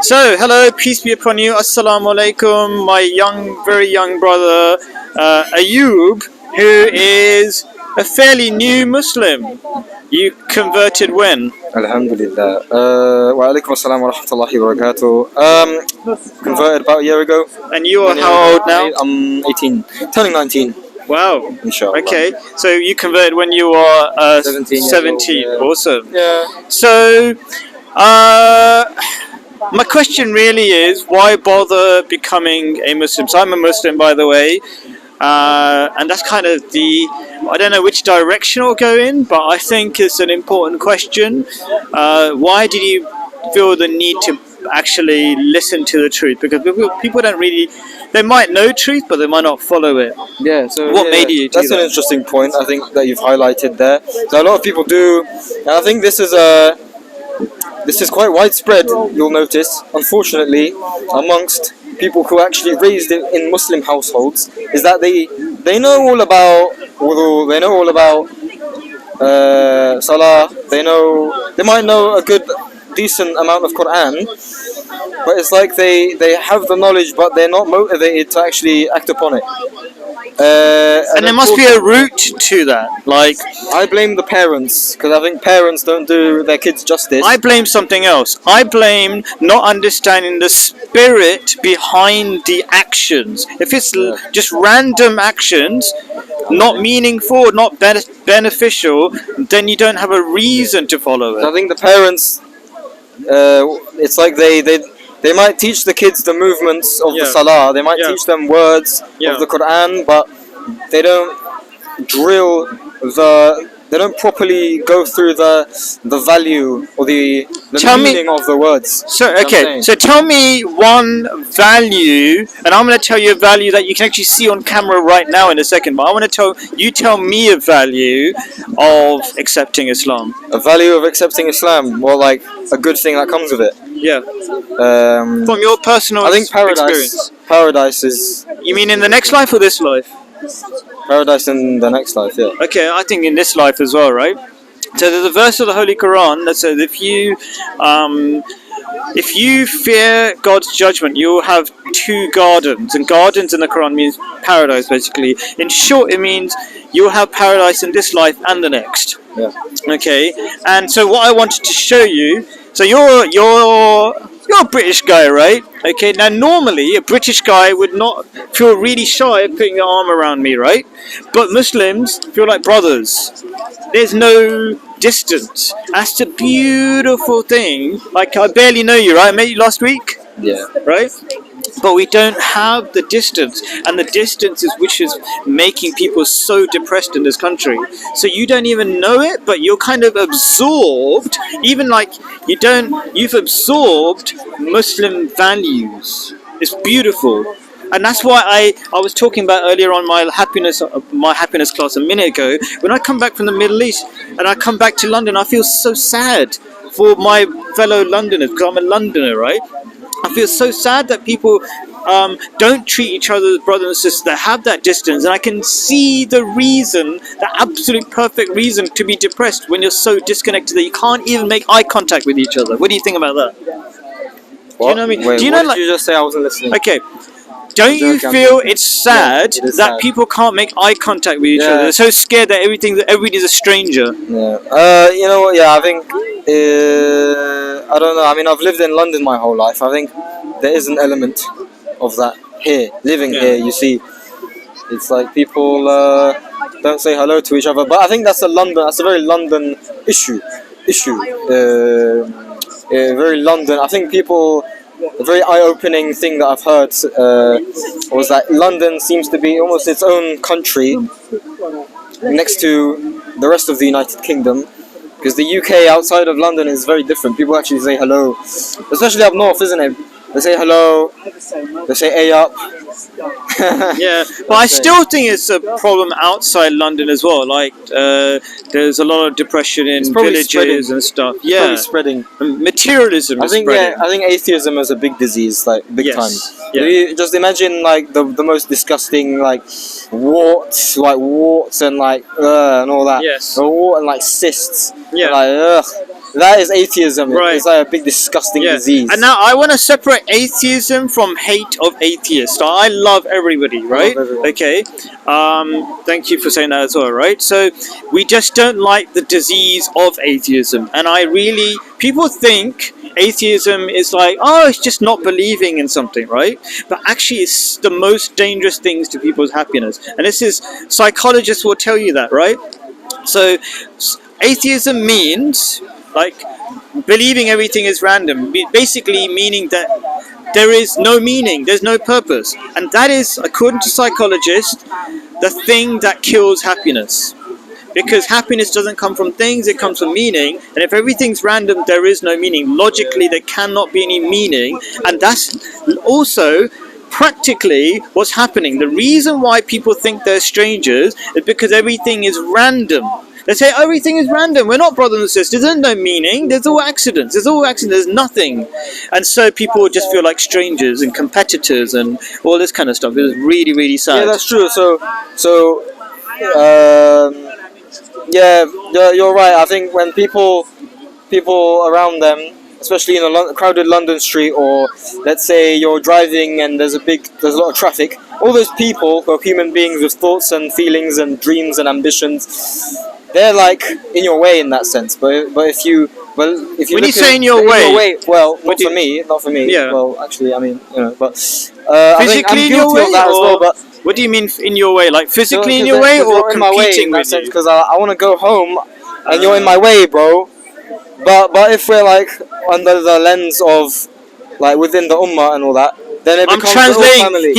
So, hello, peace be upon you. Assalamu alaikum, my young, very young brother Ayub, who is a fairly new Muslim. You converted when? Alhamdulillah. Wa alaikum assalam wa rahmatullahi wa barakatuh. Converted about a year ago. And you are how old now? I'm 18, turning 19. Wow. Inshallah. Okay, so you converted when you were 17 years 17. old, yeah. Awesome. Yeah. So, my question really is, why bother becoming a Muslim? So I'm a Muslim, by the way, and that's kind of I don't know which direction it'll go in, but I think it's an important question. Why did you feel the need to actually listen to the truth? Because people don't really, they might know truth, but they might not follow it. Yeah. So What made you do That's that? an interesting point. I think that you've highlighted there. So a lot of people do, and I think this is quite widespread. You'll notice, unfortunately, amongst people who are actually raised in Muslim households, is that they know all about wudu, they know all about salah, they might know a good decent amount of Quran, but it's like they have the knowledge but they're not motivated to actually act upon it. And there must be a route to that. Like, I blame the parents, because I think parents don't do their kids justice. I blame something else. I blame not understanding the spirit behind the actions. If it's just random actions, not meaningful, not beneficial, then you don't have a reason to follow I it. think the parents, it's like they might teach the kids the movements of the salah. They might teach them words of the Quran, but they don't drill they don't properly go through the value or the meaning of the words. So okay, so tell me one value, and I'm going to tell you a value that you can actually see on camera right now in a second. But I want to tell me a value of accepting Islam. A value of accepting Islam, or like a good thing that comes with it. Yeah. From your personal I think experience. Paradise is. You mean in the next life or this life? Paradise in the next life, yeah. Okay, I think in this life as well, right? So there's a verse of the Holy Quran that says if you fear God's judgment, you will have two gardens. And gardens in the Quran means paradise, basically. In short, it means you will have paradise in this life and the next. Yeah. Okay, and so what I wanted to show you, so you're a British guy, right? Okay, now normally a British guy would not feel really shy of putting their arm around me, right? But Muslims feel like brothers. There's no distance. That's a beautiful thing. Like, I barely know you, right? I met you last week. Yeah. Right? But we don't have the distance, and the distance is which is making people so depressed in this country. So you don't even know it, but you're kind of absorbed, even like you've absorbed Muslim values. It's beautiful. And that's why I was talking about earlier on my happiness class a minute ago. When I come back from the Middle East and I come back to London, I feel so sad for my fellow Londoners, because I'm a Londoner, right? I feel so sad that people don't treat each other as brothers and sisters, that have that distance. And I can see the reason, the absolute perfect reason to be depressed when you're so disconnected that you can't even make eye contact with each other. What do you think about that? What? Do you know what I mean? Wait, do you know, what did you just say? I wasn't listening. Okay. Don't you feel it's sad that people can't make eye contact with each other? They're so scared that everybody's a stranger. Yeah. You know what? Yeah, I think. I don't know. I mean, I've lived in London my whole life. I think there is an element of that here. Living here, you see, it's like people don't say hello to each other. But I think that's a very London issue. Very London. I think people. A very eye-opening thing that I've heard was that London seems to be almost its own country next to the rest of the United Kingdom, because the UK outside of London is very different. People actually say hello, especially up north, isn't it? They say hello, they say "hey up." Yeah, but I still think it's a problem outside London as well. Like, there's a lot of depression in villages and stuff. It's probably spreading. Materialism is spreading. I think atheism is a big disease, like big time. Yeah. You just imagine like the most disgusting like warts and like and all that. Yes. And like cysts. Yeah. Like that is atheism. Right. It's like a big disgusting Yeah. disease. And now I want to separate atheism from hate of atheists. I love everybody, right? everyone. Okay. Thank you for saying that as well, right? So we just don't like the disease of atheism. And people think atheism is like, oh, it's just not believing in something, right? But actually, it's the most dangerous things to people's happiness. And psychologists will tell you that, right? So atheism means like believing everything is random, basically meaning that there is no meaning, there's no purpose. And that is, according to psychologists, the thing that kills happiness. Because happiness doesn't come from things, it comes from meaning. And if everything's random, there is no meaning. Logically, there cannot be any meaning. And that's also practically what's happening. The reason why people think they're strangers is because everything is random. They say everything is random. We're not brothers and sisters. There's no meaning. There's all accidents. There's nothing. And so people just feel like strangers and competitors and all this kind of stuff. It is really, really sad. Yeah, that's true. Yeah, you're right. I think when people around them, especially in a crowded London street, or let's say you're driving and there's a lot of traffic, all those people are human beings with thoughts and feelings and dreams and ambitions. They're like in your way in that sense. But if you when you say in your way, well, not for me. Yeah. Well, actually, I mean, but physically in your way, of that as well. But what do you mean in your way? Like physically in because your way, you're or in my way competing in that with sense? you? Because I want to go home, and you're in my way, bro. But if we're like under the lens of like within the ummah and all that, then it I'm becomes the whole translating. family.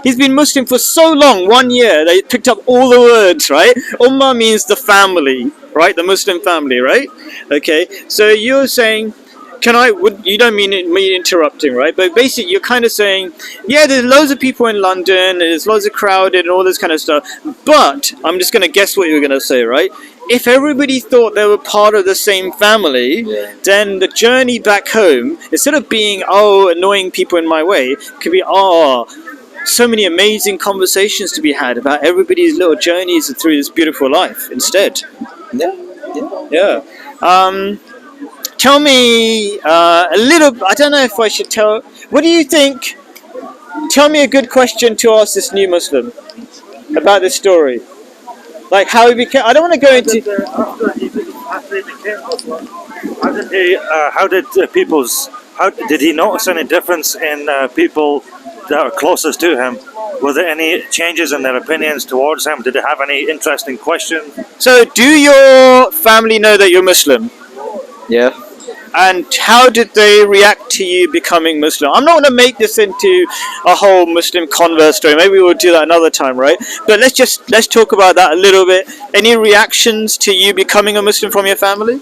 He's been Muslim for so long. 1 year. They picked up all the words, right? Ummah means the family, right? The Muslim family, right? Okay. So you're saying, you don't mean me interrupting, right? But basically, you're kind of saying, yeah, there's loads of people in London. There's loads of crowded and all this kind of stuff. But I'm just going to guess what you're going to say, right? If everybody thought they were part of the same family, then the journey back home, instead of being, annoying people in my way, could be, so many amazing conversations to be had about everybody's little journeys through this beautiful life instead. Yeah. Tell me a little, I don't know if I should tell, what do you think? Tell me a good question to ask this new Muslim about this story. Like how he became, I don't want to go into... After he became Muslim, how did he notice any difference in people that are closest to him? Were there any changes in their opinions towards him? Did they have any interesting questions? So do your family know that you're Muslim? Yeah. And how did they react to you becoming Muslim? I'm not going to make this into a whole Muslim convert story. Maybe we'll do that another time, right? But let's talk about that a little bit. Any reactions to you becoming a Muslim from your family?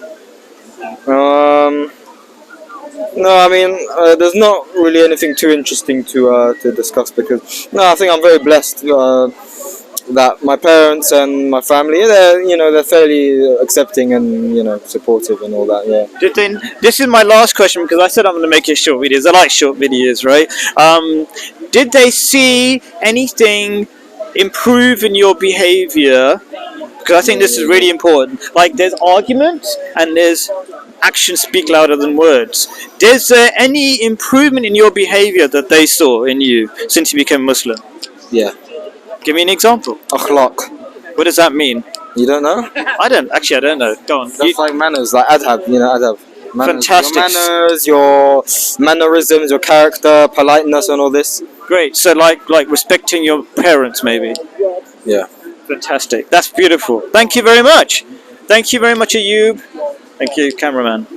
No, I mean, there's not really anything too interesting to discuss because I think I'm very blessed that my parents and my family, they're fairly accepting and supportive and all that. Yeah. This is my last question because I said I'm going to make it short videos. I like short videos, right? Did they see anything improve in your behavior? Because I think this is really important. Like there's arguments and there's actions speak louder than words. Is there any improvement in your behavior that they saw in you since you became Muslim? Yeah. Give me an example. Akhlaq. What does that mean? You don't know? I don't know. Go on. That's like manners, like adhab, adhab. Manners, Fantastic. Your manners, your mannerisms, your character, politeness and all this. Great. So like respecting your parents maybe. Yeah. Fantastic. That's beautiful. Thank you very much. Thank you very much, Ayub. Thank you, cameraman.